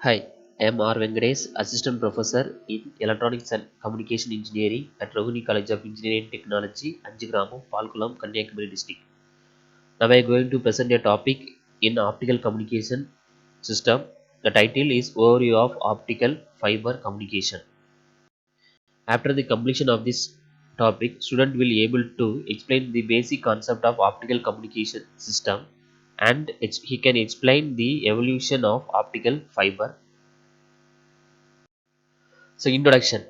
Hi, I am R. Venkatesh, Assistant Professor in Electronics and Communication Engineering at Rohini College of Engineering and Technology, Anjigramam, Palkulam, Kanyakumari District. Now I am going to present a topic in optical communication system. The title is Overview of Optical Fiber Communication. After the completion of this topic, student will be able to explain the basic concept of optical communication system and he can explain the evolution of optical fiber. So introduction.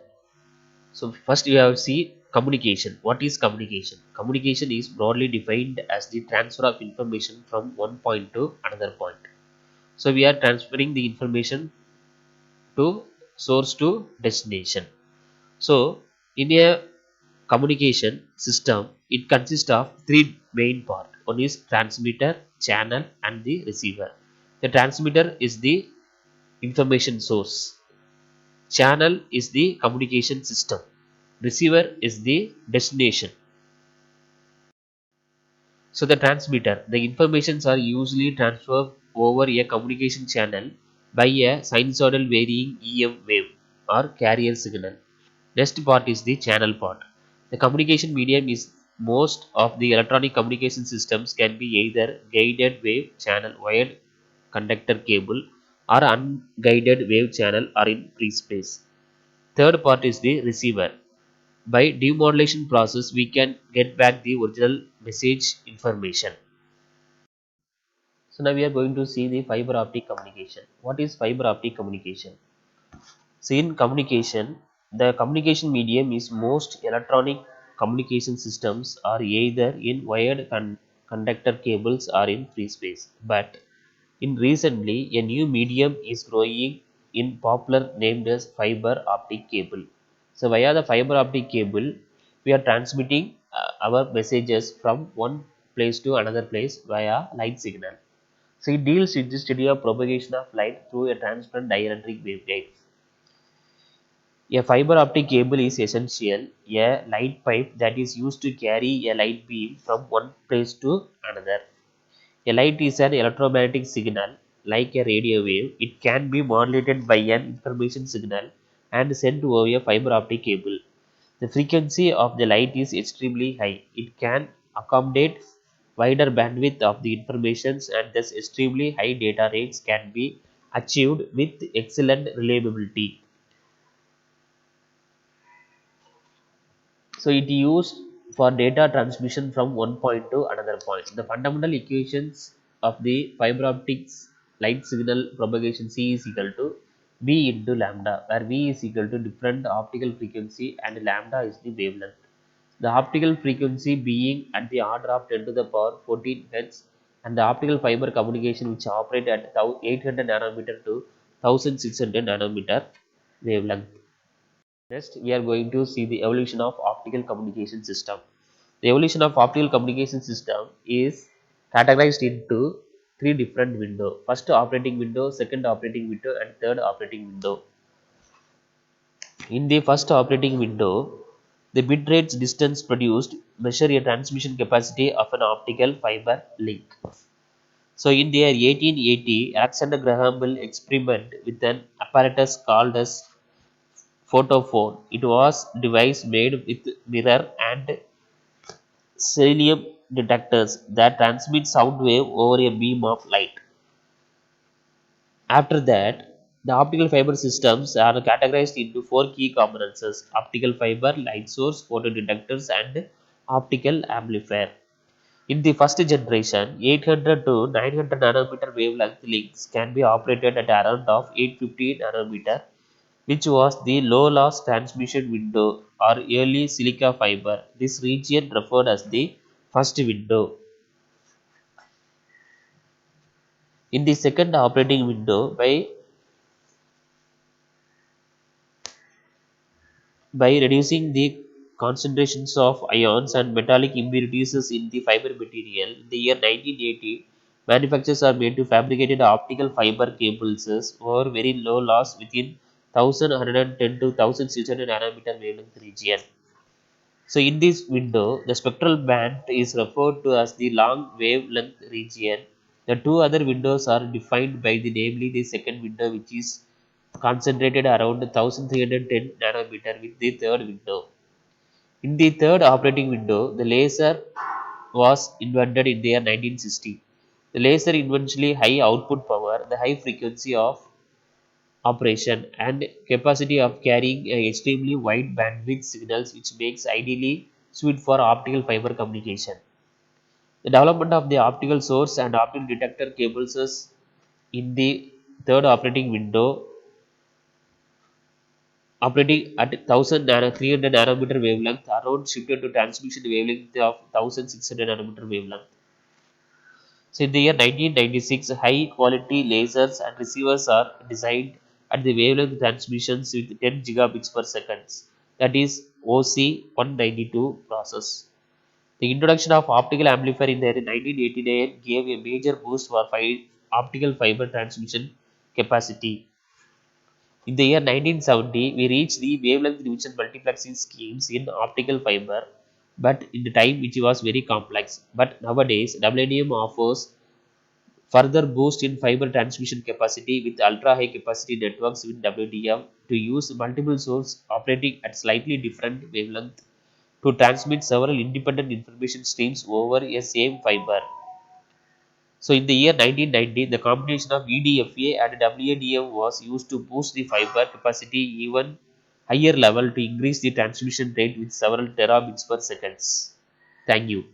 So first you have to see communication. What is communication? Communication is broadly defined as the transfer of information from one point to another point. So we are transferring the information to source to destination. So in a communication system, it consists of three main parts. One is transmitter, channel, and the receiver. The transmitter is the information source. Channel is the communication system. Receiver is the destination. So the transmitter, the informations are usually transferred over a communication channel by a sinusoidal varying EM wave or carrier signal. Next part is the channel part. The communication medium is most of the electronic communication systems can be either guided wave channel wired conductor cable or unguided wave channel or in free space. Third part is the receiver. By demodulation process, we can get back the original message information. So now we are going to see the fiber optic communication. What is fiber optic communication? So in communication, the communication medium is most electronic communication systems are either in wired conductor cables or in free space. But in recently, a new medium is growing in popular named as fiber optic cable. So via the fiber optic cable, we are transmitting our messages from one place to another place via light signal. So it deals with the study of propagation of light through a transparent dielectric waveguide. A fiber optic cable is essential, a light pipe that is used to carry a light beam from one place to another. A light is an electromagnetic signal like a radio wave. It can be modulated by an information signal and sent over a fiber optic cable. The frequency of the light is extremely high. It can accommodate wider bandwidth of the informations and thus extremely high data rates can be achieved with excellent reliability. So it used for data transmission from one point to another point. The fundamental equations of the fiber optics light signal propagation C is equal to V into lambda, where V is equal to different optical frequency and lambda is the wavelength. The optical frequency being at the order of 10 to the power 14 Hz and the optical fiber communication which operate at 800 nanometer to 1600 nanometer wavelength. Next, we are going to see the evolution of optical communication system. The evolution of optical communication system is categorized into three different windows. First operating window, second operating window, and third operating window. In the first operating window, the bit rates distance produced measure a transmission capacity of an optical fiber link. So in the year 1880, Alexander Graham Bell experimented with an apparatus called as photophone. It was device made with mirror and cerium detectors that transmit sound wave over a beam of light. After that, the optical fiber systems are categorized into four key components: optical fiber, light source, photodetectors, and optical amplifier. In the first generation, 800 to 900 nanometer wavelength links can be operated at around of 850 nanometer, which was the low loss transmission window or early silica fiber. This region referred as the first window. In the second operating window, by reducing the concentrations of ions and metallic impurities in the fiber material, in the year 1980, manufacturers are made to fabricated optical fiber cables for very low loss within 1110 to 1600 nanometer wavelength region. So in this window, the spectral band is referred to as the long wavelength region. The two other windows are defined by the namely the second window, which is concentrated around 1310 nanometer, with the third window. In the third operating window, the laser was invented in the year 1960. The laser eventually high output power, the high frequency of operation, and capacity of carrying extremely wide bandwidth signals, which makes ideally suited for optical fiber communication. The development of the optical source and optical detector cables is in the third operating window, operating at 300 nanometer wavelength, around shifted to transmission wavelength of 1600 nanometer wavelength. So in the year 1996, high quality lasers and receivers are designed at the wavelength transmissions with 10 gigabits per second, that is OC 192 process. The introduction of optical amplifier in the year 1989 gave a major boost for optical fiber transmission capacity. In the year 1970, we reached the wavelength division multiplexing schemes in optical fiber, but in the time which was very complex. But nowadays, WNM offers further boost in fiber transmission capacity with ultra high capacity networks with WDM to use multiple sources operating at slightly different wavelength to transmit several independent information streams over a same fiber. So in the year 1990, the combination of EDFA and WADM was used to boost the fiber capacity even higher level to increase the transmission rate with several terabits per seconds. Thank you.